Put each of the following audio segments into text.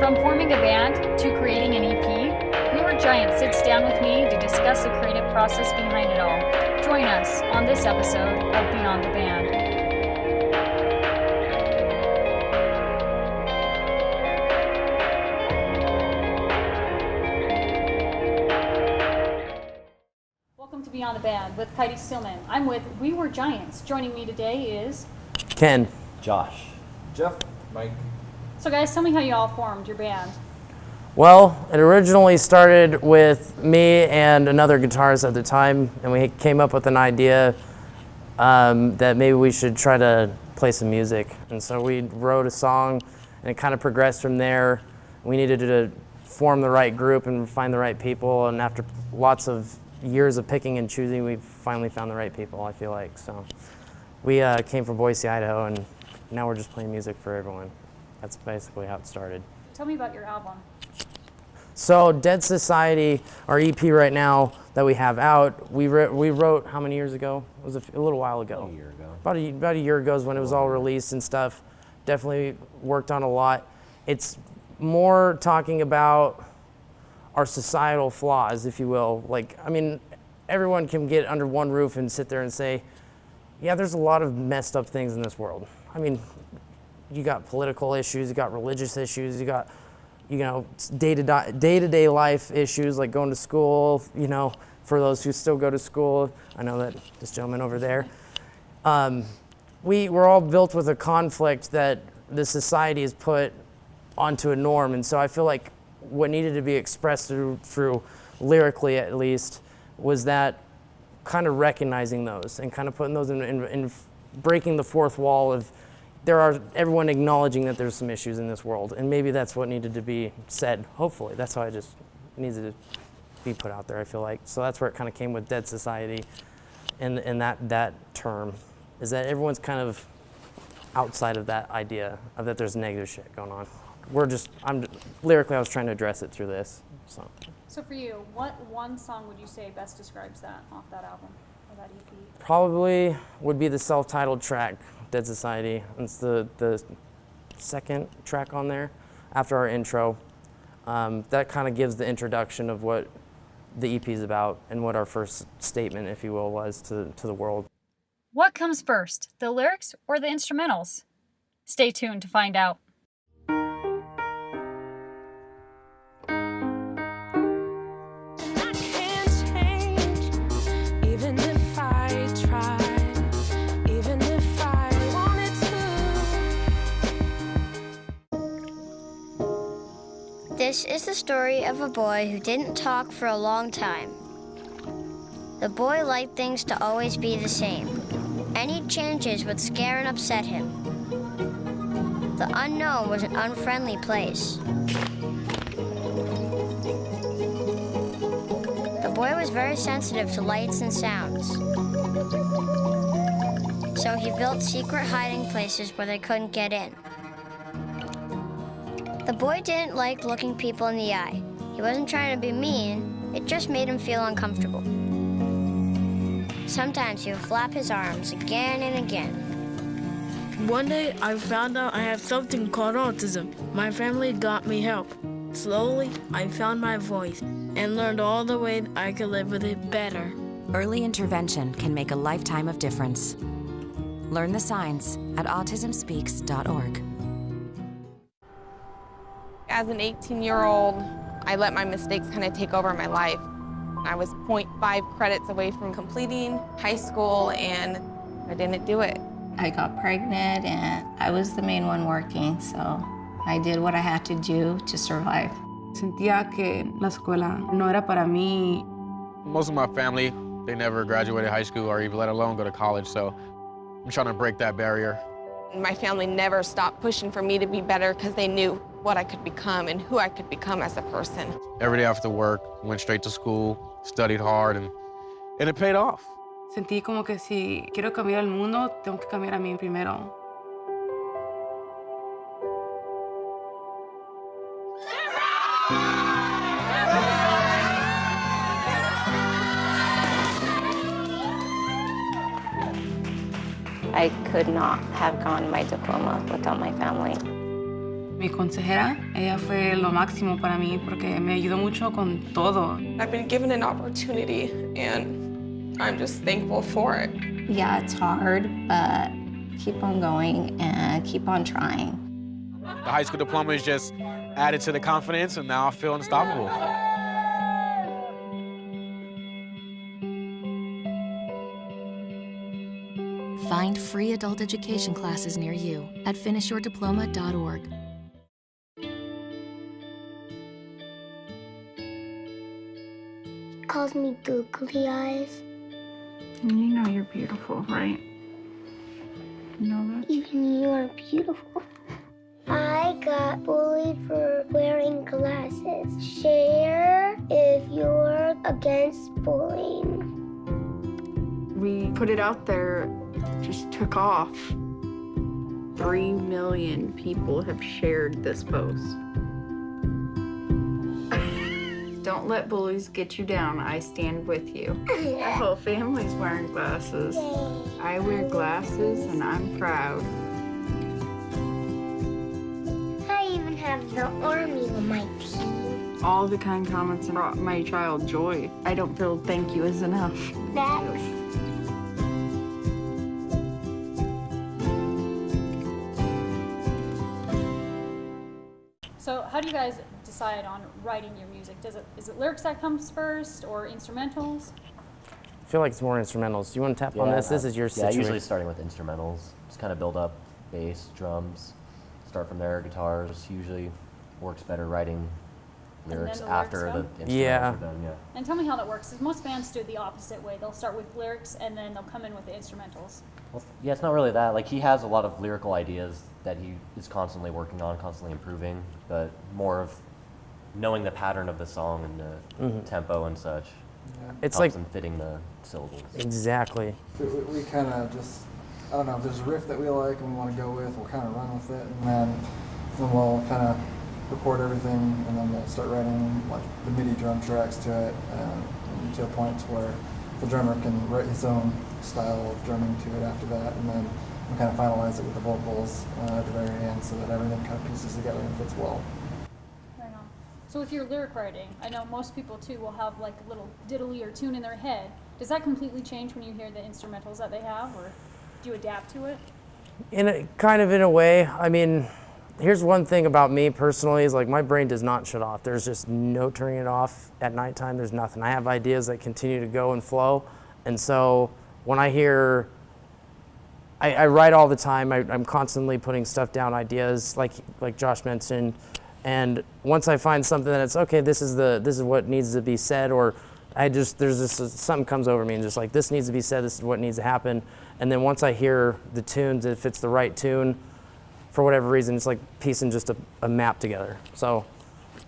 From forming a band to creating an EP, We Were Giants sits down with me to discuss the creative process behind it all. Join us on this episode of Beyond the Band. Welcome to Beyond the Band with Kydee Stillman. I'm with We Were Giants. Joining me today is Ken. Josh. Jeff. Mike. So guys, tell me how you all formed your band. Well, it originally started with me and another guitarist at the time, and we came up with an idea that maybe we should try to play some music. And so we wrote a song, and it kind of progressed from there. We needed to form the right group and find the right people, and after lots of years of picking and choosing, we finally found the right people, I feel like. So we came from Boise, Idaho, and now we're just playing music for everyone. That's basically how it started. Tell me about your album. So Dead Society, our EP right now that we have out, we wrote how many years ago? It was a little while ago. About a year ago. About a year ago is when it was all released and stuff. Definitely worked on a lot. It's more talking about our societal flaws, if you will. Like, I mean, everyone can get under one roof and sit there and say, yeah, there's a lot of messed up things in this world. I mean, you got political issues, you got religious issues, you got, you know, day-to-day life issues like going to school, you know, for those who still go to school. I know that this gentleman over there. We're all built with a conflict that the society has put onto a norm, and so I feel like what needed to be expressed through lyrically at least was that kind of recognizing those and kind of putting those in breaking the fourth wall of everyone acknowledging that there's some issues in this world, and maybe that's what needed to be said. Hopefully, that's how it just needs to be put out there, I feel like. So that's where it kind of came with Dead Society, and that term is that everyone's kind of outside of that idea of that there's negative shit going on. Lyrically, I was trying to address it through this. So for you, what one song would you say best describes that off that album or that EP? Probably would be the self-titled track, Dead Society. It's the second track on there after our intro. That kind of gives the introduction of what the EP is about and what our first statement, if you will, was to the world. What comes first, the lyrics or the instrumentals? Stay tuned to find out. This is the story of a boy who didn't talk for a long time. The boy liked things to always be the same. Any changes would scare and upset him. The unknown was an unfriendly place. The boy was very sensitive to lights and sounds. So he built secret hiding places where they couldn't get in. The boy didn't like looking people in the eye. He wasn't trying to be mean, it just made him feel uncomfortable. Sometimes he would flap his arms again and again. One day I found out I have something called autism. My family got me help. Slowly, I found my voice and learned all the ways I could live with it better. Early intervention can make a lifetime of difference. Learn the signs at autismspeaks.org. As an 18-year-old, I let my mistakes kind of take over my life. I was 0.5 credits away from completing high school, and I didn't do it. I got pregnant, and I was the main one working, so I did what I had to do to survive. Sentía que la escuela no era para mí. Most of my family, they never graduated high school or even let alone go to college, so I'm trying to break that barrier. My family never stopped pushing for me to be better because they knew what I could become and who I could become as a person. Every day after work, went straight to school, studied hard, and it paid off. Sentí como que si quiero cambiar el mundo, tengo que cambiar a mí primero. I could not have gotten my diploma without my family. Mi consejera, ella fue lo máximo para mí porque me ayudó mucho con todo. I've been given an opportunity, and I'm just thankful for it. Yeah, it's hard, but keep on going and keep on trying. The high school diploma is just added to the confidence, and now I feel unstoppable. Find free adult education classes near you at finishyourdiploma.org. Calls me googly eyes. You know you're beautiful, right? You know that? Even you are beautiful. I got bullied for wearing glasses. Share if you're against bullying. We put it out there, just took off. 3 million people have shared this post. Don't let bullies get you down. I stand with you. My whole family's wearing glasses. I wear glasses and I'm proud. I even have the army on my team. All the kind comments brought my child joy. I don't feel thank you is enough. That's So how do you guys decide on writing your music? Is it lyrics that comes first or instrumentals? I feel like it's more instrumentals. Do you want to tap on this? This is your situation. Yeah, usually starting with instrumentals. Just kind of build up bass, drums, start from there, guitars. Usually works better writing lyrics the after lyrics the instrumentals are done. Yeah. And tell me how that works, because most bands do it the opposite way. They'll start with lyrics and then they'll come in with the instrumentals. Well, yeah, it's not really that. Like, he has a lot of lyrical ideas that he is constantly working on, constantly improving, but more of knowing the pattern of the song and the tempo and such. Yeah. It's helps like in fitting the syllables. Exactly. We kind of just, I don't know, if there's a riff that we like and we want to go with, we'll kind of run with it, and then we'll kind of record everything, and then we'll start writing like the MIDI drum tracks to it, to a point where the drummer can write his own style of drumming to it after that, and then we kind of finalize it with the vocals at the very end so that everything kind of pieces together and fits well. Right on. So with your lyric writing, I know most people too will have like a little diddly or tune in their head. Does that completely change when you hear the instrumentals that they have, or do you adapt to it? in a way. I mean, here's one thing about me personally is like my brain does not shut off. There's just no turning it off at nighttime. There's nothing. I have ideas that continue to go and flow, and so when I hear, I write all the time. I'm constantly putting stuff down, ideas like Josh mentioned, and once I find something that it's okay, this is what needs to be said, or something comes over me and just like this needs to be said. This is what needs to happen, and then once I hear the tunes, if it's the right tune, for whatever reason, it's like piecing just a map together. So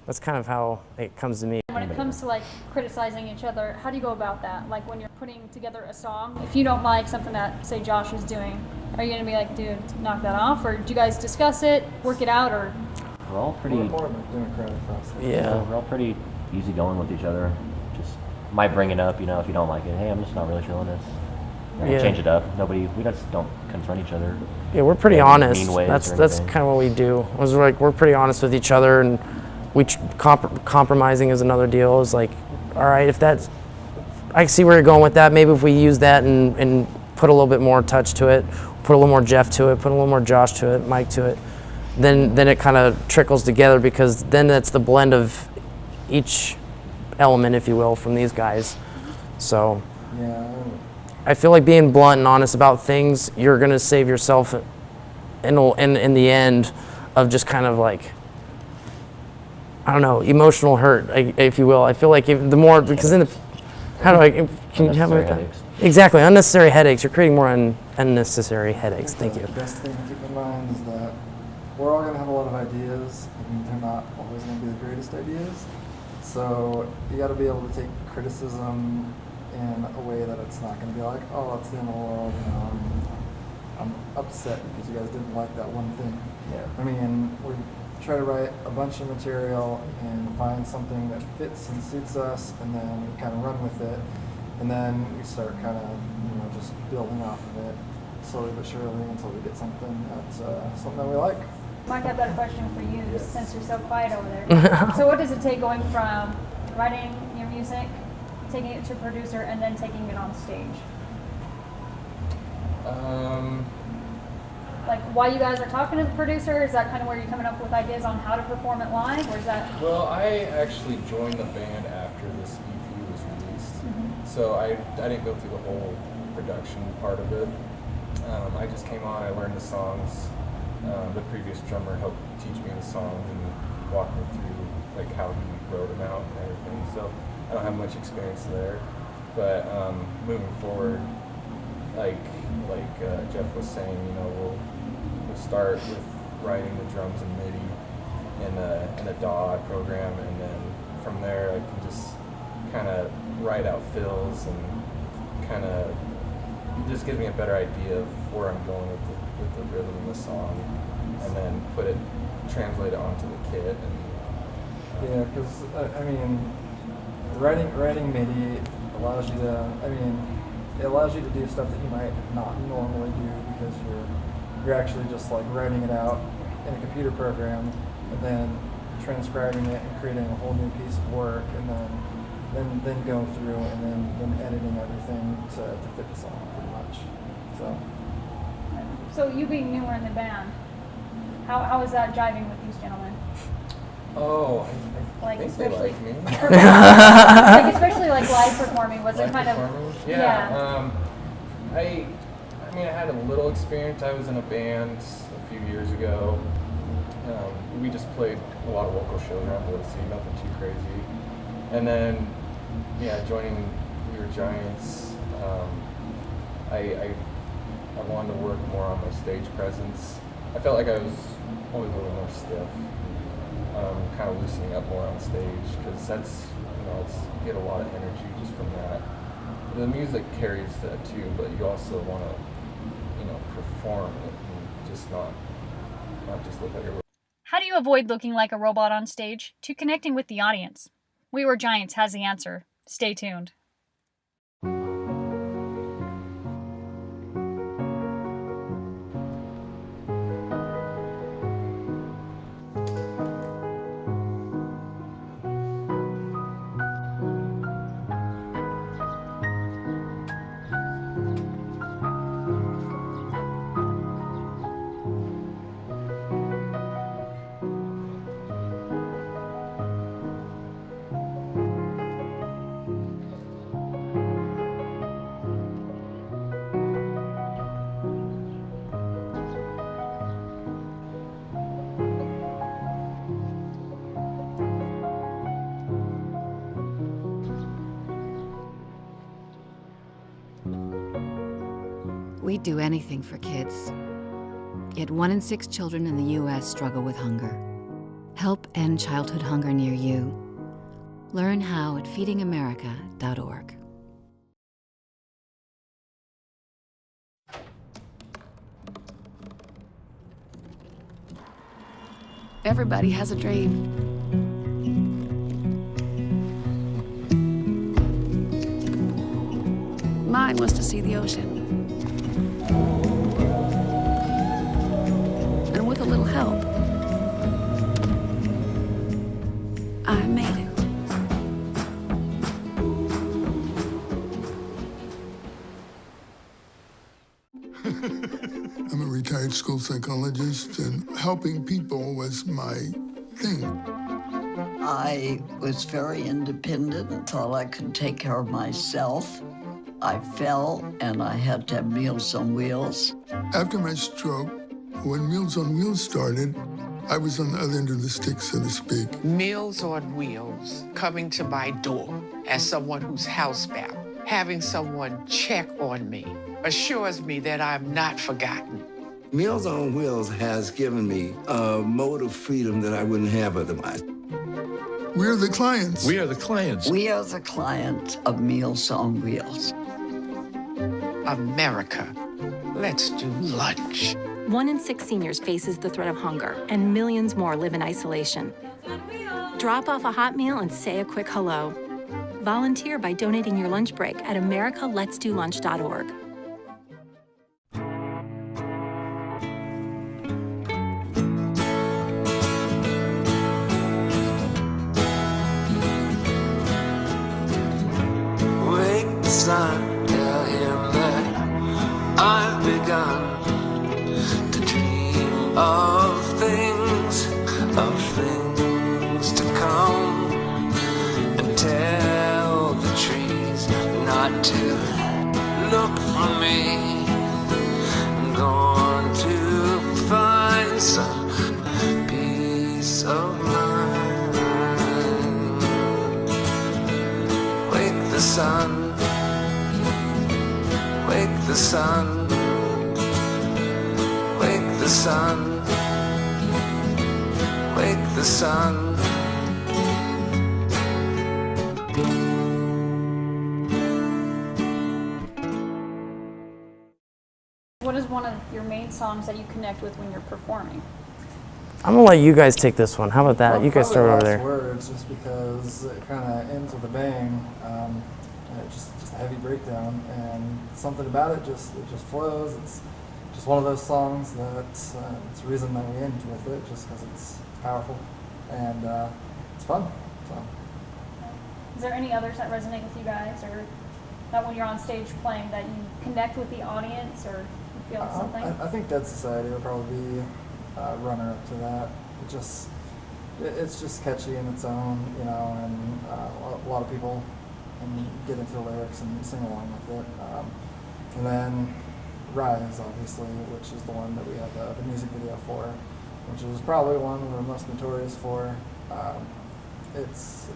that's kind of how it comes to me. When it comes to like criticizing each other, how do you go about that? Like when you're putting together a song, if you don't like something that, say, Josh is doing, are you gonna be like, dude, knock that off? Or do you guys discuss it, work it out, or? We're all pretty. We're more of a democratic process. Yeah. We're all pretty easygoing with each other. Just might bring it up, if you don't like it. Hey, I'm just not really feeling this. Yeah. Change it up. We just don't confront each other. Yeah, we're pretty honest. Mean ways That's kind of what we do. We're pretty honest with each other, and compromising is another deal. Is like, all right, if that's, I see where you're going with that. Maybe if we use that and put a little bit more touch to it, put a little more Jeff to it, put a little more Josh to it, Mike to it, then it kind of trickles together, because then that's the blend of each element, if you will, from these guys. So Yeah. I feel like being blunt and honest about things, you're gonna save yourself in the end of just kind of like, I don't know, emotional hurt, if you will. I feel like the more, because can you have it? Headaches. Exactly, unnecessary headaches. You're creating more unnecessary headaches. Thank you. The best thing to keep in mind is that we're all going to have a lot of ideas, and they're not always going to be the greatest ideas. So you got to be able to take criticism in a way that it's not going to be like, oh, it's the end of the world, I'm upset because you guys didn't like that one thing. Yeah. I mean, we try to write a bunch of material and find something that fits and suits us, and then we kind of run with it, and then we start kind of, just building off of it slowly but surely until we get something that we like. Mike, I've got a question for you, just since you're so quiet over there. So what does it take going from writing your music, taking it to producer, and then taking it on stage? Like, while you guys are talking to the producer, is that kind of where you're coming up with ideas on how to perform it live, or is that? Well, I actually joined the band after this EP was released, so I didn't go through the whole production part of it. I just came on, I learned the songs. The previous drummer helped teach me the songs and walk me through like how he wrote them out and everything. So I don't have much experience there, but moving forward, like Jeff was saying, you know, we'll start with writing the drums in MIDI in a DAW program, and then from there I can just kind of write out fills and kind of it just gives me a better idea of where I'm going with the rhythm of the song, and then translate it onto the kit. And yeah, because I mean, writing MIDI allows you to, it allows you to do stuff that you might not normally do, because you're actually just like writing it out in a computer program and then transcribing it and creating a whole new piece of work, and then going through and then editing everything to fit the song pretty much. So you being newer in the band, how is that jiving with these gentlemen? Oh, I Like, think they like me. Like, especially like live performing, was it kind of? Yeah. I mean, I had a little experience. I was in a band a few years ago. We just played a lot of local shows around the city, nothing too crazy. And then, joining We Were Giants, I wanted to work more on my stage presence. I felt like I was always a little more stiff. Kind of loosening up more on stage, because that's, you get a lot of energy just from that. The music carries that too, but you also want to, perform it and just not just look like a robot. How do you avoid looking like a robot on stage to connecting with the audience? We Were Giants has the answer. Stay tuned. We'd do anything for kids. Yet 1 in 6 children in the U.S. struggle with hunger. Help end childhood hunger near you. Learn how at feedingamerica.org. Everybody has a dream. Mine was to see the ocean. And with a little help, I made it. I'm a retired school psychologist, and helping people was my thing. I was very independent and thought I could take care of myself. I fell, and I had to have Meals on Wheels. After my stroke, when Meals on Wheels started, I was on the other end of the stick, so to speak. Meals on Wheels, coming to my door as someone who's housebound, having someone check on me, assures me that I'm not forgotten. Meals on Wheels has given me a mode of freedom that I wouldn't have otherwise. We're the clients. We are the clients. We are the clients of Meals on Wheels. America, let's do lunch. 1 in 6 seniors faces the threat of hunger, and millions more live in isolation. Drop off a hot meal and say a quick hello. Volunteer by donating your lunch break at americaletsdolunch.org. of things to come, and tell the trees not to look for me. I'm going to find some peace of mind. Wake the sun, wake the sun, wake the sun, wake the sun. What is one of your main songs that you connect with when you're performing? I'm gonna let you guys take this one. How about that? You guys start over there. Words, just because it kind of ends with a bang. Just a heavy breakdown, and something about it just flows. It's just one of those songs that it's the reason that we end with it, just because it's powerful and it's fun. So. Is there any others that resonate with you guys, or that when you're on stage playing that you connect with the audience, or you feel something? I think Dead Society will probably be runner up to that. It's just catchy in its own, you know, and a lot of people can get into the lyrics and sing along with it. And then Rise, obviously, which is the one that we have the music video for, which is probably one we're most notorious for. It's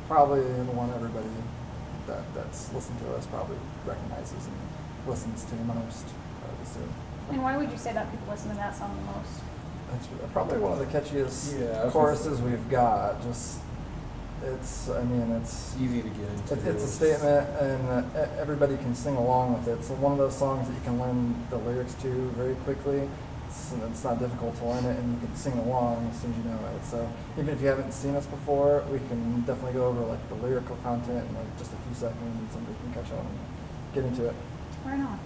probably the one everybody that's listened to us probably recognizes and listens to most, I would assume. And why would you say that people listen to that song the most? It's probably one of the catchiest choruses we've got. It's easy to get into. It's a statement, and everybody can sing along with it. It's one of those songs that you can learn the lyrics to very quickly. It's not difficult to learn it, and you can sing along as soon as you know it. So even if you haven't seen us before, we can definitely go over like the lyrical content in like just a few seconds, and somebody can catch on and get into it. Right on.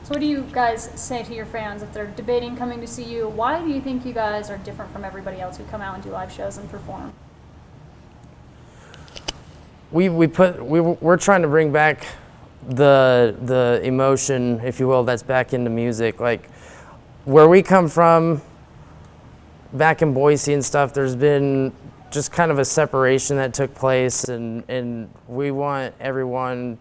So what do you guys say to your fans if they're debating coming to see you? Why do you think you guys are different from everybody else who come out and do live shows and perform? We're trying to bring back the emotion, if you will, that's back into music. Like where we come from, back in Boise and stuff, there's been just kind of a separation that took place, and we want everyone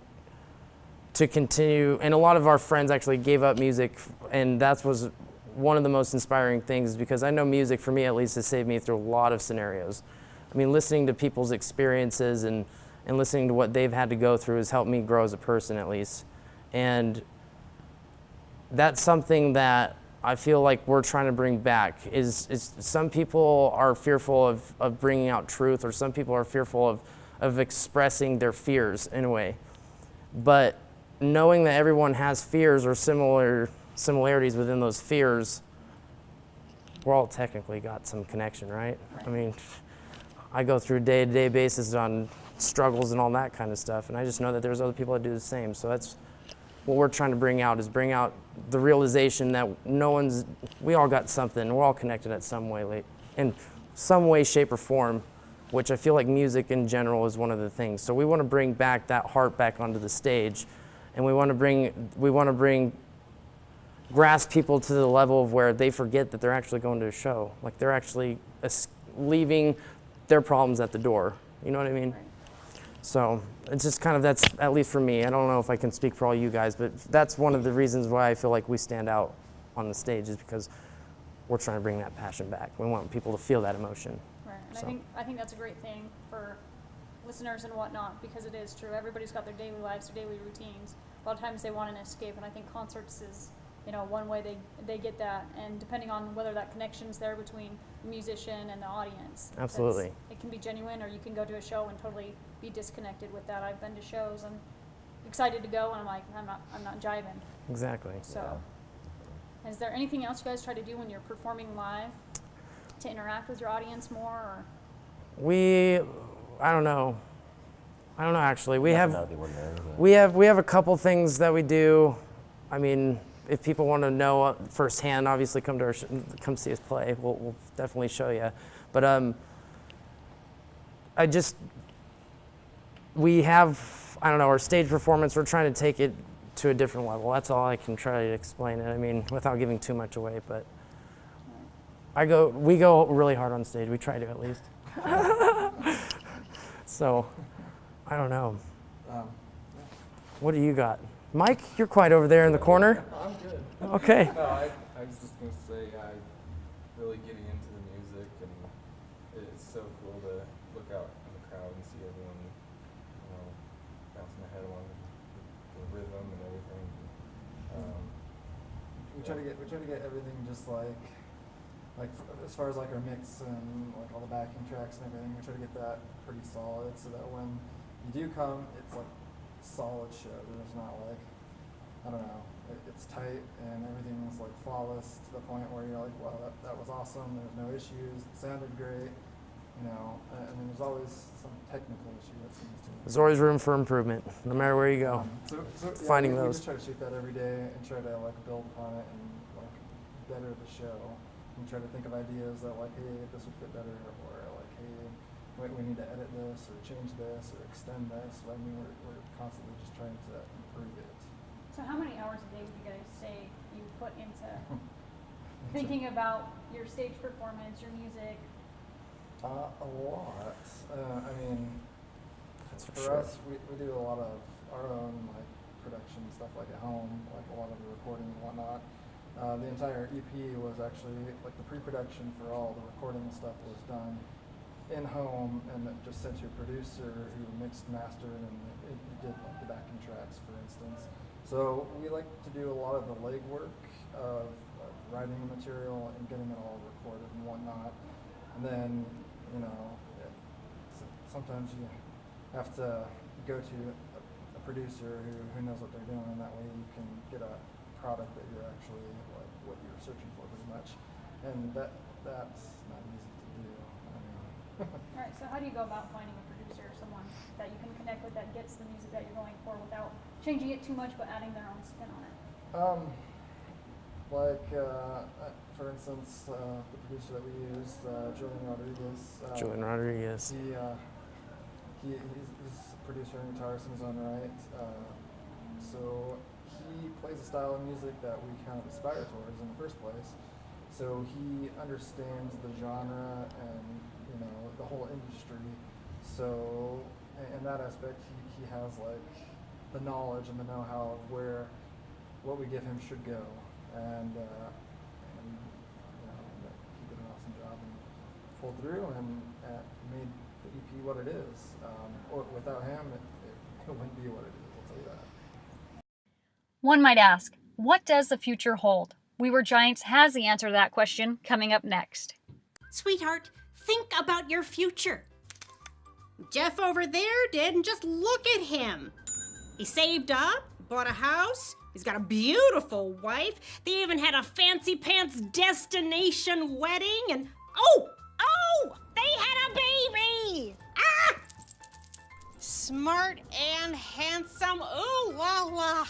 to continue. And a lot of our friends actually gave up music, and that was one of the most inspiring things, because I know music, for me at least, has saved me through a lot of scenarios. I mean, listening to people's experiences and listening to what they've had to go through has helped me grow as a person, at least. And that's something that I feel like we're trying to bring back. Is some people are fearful of bringing out truth, or some people are fearful of expressing their fears in a way. But knowing that everyone has fears or similarities within those fears, we're all technically got some connection, right? I mean, I go through day-to-day basis on struggles and all that kind of stuff, and I just know that there's other people that do the same. So that's what we're trying to bring out the realization that we all got something, we're all connected at some way, in some way, shape, or form, which I feel like music in general is one of the things. So we want to bring back that heart back onto the stage, and we want to grasp people to the level of where they forget that they're actually going to a show. Like they're actually leaving their problems at the door. You know what I mean? So it's just kind of, that's, at least for me, I don't know if I can speak for all you guys, but that's one of the reasons why I feel like we stand out on the stage, is because we're trying to bring that passion back. We want people to feel that emotion. Right, and so. I think that's a great thing for listeners and whatnot, because it is true. Everybody's got their daily lives, their daily routines. A lot of times they want an escape, and I think concerts is, one way they get that, and depending on whether that connection's there between the musician and the audience. Absolutely. It can be genuine, or you can go to a show and totally be disconnected with that. I've been to shows and excited to go, and I'm like, I'm not jiving. Exactly. So, is there anything else you guys try to do when you're performing live to interact with your audience more, or? I don't know actually. We have a couple things that we do. I mean, if people want to know firsthand, obviously come see us play. We'll definitely show you. But we have, our stage performance. We're trying to take it to a different level. That's all I can try to explain it. I mean, without giving too much away. But We go really hard on stage. We try to, at least. So, I don't know. What do you got? Mike, you're quiet over there in the corner. I'm good. Okay. No, I was just going to say, I'm really getting into the music, and it's so cool to look out in the crowd and see everyone, bouncing their head along the rhythm and everything. We try to get everything just like as far as like our mix and like all the backing tracks and everything, we try to get that pretty solid so that when you do come, it's like solid show. There's not like, I don't know, it's tight and everything's like flawless to the point where you're like, wow, that was awesome. There's no issues. It sounded great, and then there's always some technical issue that seems to. There's always room for improvement, no matter where you go. Finding we those. just try to shoot that every day and try to like build upon it and like better the show. And try to think of ideas that like, hey, this would fit better, or like, hey, we need to edit this or change this or extend this. I mean, we're constantly just trying to improve it. So how many hours a day would you guys say you put into thinking about your stage performance, your music? A lot. I mean, for sure. us, we do a lot of our own like production stuff, like at home, like a lot of the recording and whatnot. The entire EP was actually like the pre-production for all the recording stuff was done in home, and it just sent to a producer who mixed, mastered, and it did like the backing tracks, for instance. So we like to do a lot of the legwork of writing the material and getting it all recorded and whatnot. And then, sometimes you have to go to a producer who knows what they're doing, and that way you can get a product that you're actually like what you're searching for pretty much. And that's not easy to do. I mean, All right, so how do you go about finding a producer, someone that you can connect with that gets the music that you're going for without changing it too much but adding their own spin on it? For instance, the producer that we used, Julian Rodriguez. Julian Rodriguez. He's a producer and guitarist in his own right. So he plays a style of music that we kind of aspire towards in the first place. So he understands the genre and the whole industry. So in that aspect, he has like the knowledge and the know-how of what we give him should go. And he did an awesome job and pulled through and made the EP what it is. Without him, it wouldn't be what it is. I'll tell you that. One might ask, what does the future hold? We Were Giants has the answer to that question coming up next. Sweetheart, think about your future. Jeff over there did, and just look at him. He saved up, bought a house, he's got a beautiful wife, they even had a fancy pants destination wedding, and oh, they had a baby! Ah! Smart and handsome, ooh la la.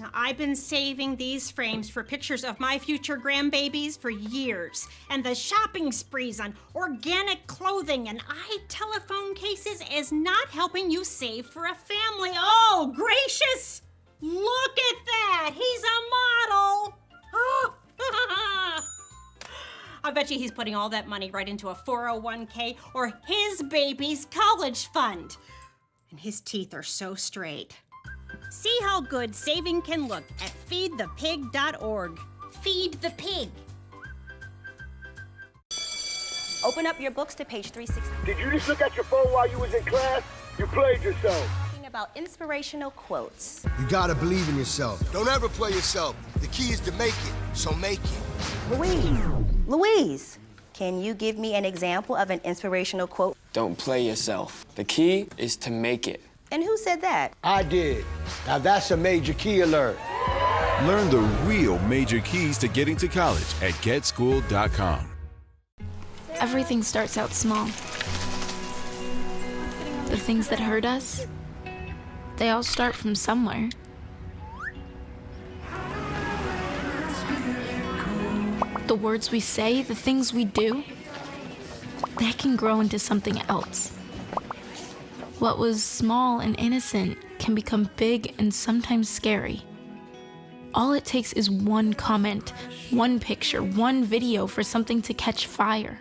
Now, I've been saving these frames for pictures of my future grandbabies for years, and the shopping sprees on organic clothing and telephone cases is not helping you save for a family. Oh, gracious! Look at that! He's a model! Oh. I bet you he's putting all that money right into a 401k or his baby's college fund. And his teeth are so straight. See how good saving can look at feedthepig.org. Feed the pig. Open up your books to page 360. Did you just look at your phone while you was in class? You played yourself. Talking about inspirational quotes. You gotta believe in yourself. Don't ever play yourself. The key is to make it, so make it. Louise, can you give me an example of an inspirational quote? Don't play yourself. The key is to make it. And who said that? I did. Now that's a major key alert. Learn the real major keys to getting to college at getschool.com. Everything starts out small. The things that hurt us, they all start from somewhere. The words we say, the things we do, that can grow into something else. What was small and innocent can become big and sometimes scary. All it takes is one comment, one picture, one video for something to catch fire.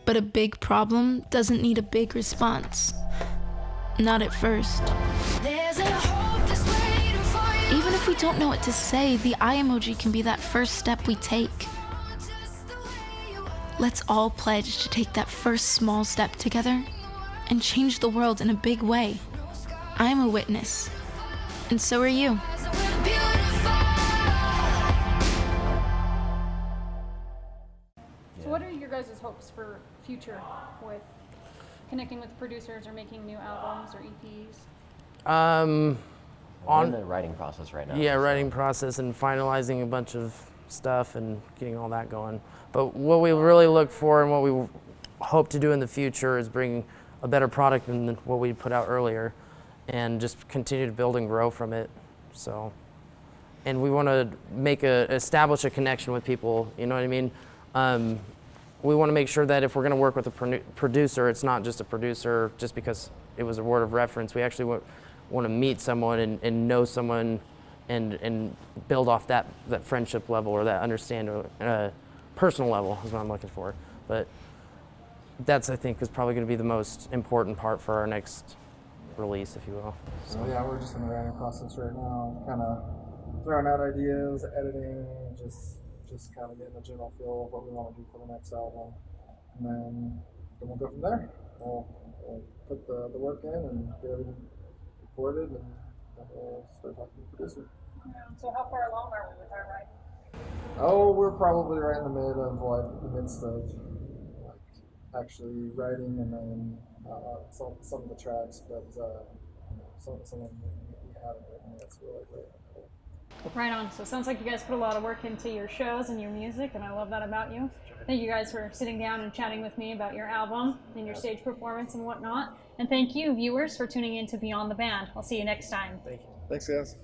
But a big problem doesn't need a big response. Not at first. Even if we don't know what to say, the eye emoji can be that first step we take. Let's all pledge to take that first small step together and change the world in a big way. I'm a witness, and so are you. So what are your guys' hopes for future with connecting with producers or making new albums or EPs? We're in the writing process right now. Yeah, writing process and finalizing a bunch of stuff and getting all that going. But what we really look for and what we hope to do in the future is bring a better product than what we put out earlier and just continue to build and grow from it. So, and we want to establish a connection with people, you know what I mean? We want to make sure that if we're going to work with a producer, it's not just a producer just because it was a word of reference. We actually want to meet someone and know someone and build off that friendship level or that understanding, personal level is what I'm looking for. But that's, I think, is probably going to be the most important part for our next release, if you will. So yeah, we're just in the writing process right now, kind of throwing out ideas, editing, just kind of getting a general feel of what we want to do for the next album, and then we'll go from there. We'll put the work in and get everything recorded, and then we'll start talking to the producer. So how far along are we with our writing? Oh, we're probably right in the midst of actually writing, and then some of the tracks, but some of them we haven't written yet, so we're right. Right on. So it sounds like you guys put a lot of work into your shows and your music, and I love that about you. Thank you guys for sitting down and chatting with me about your album and your stage performance and whatnot. And thank you, viewers, for tuning in to Beyond the Band. I'll see you next time. Thank you. Thanks, guys.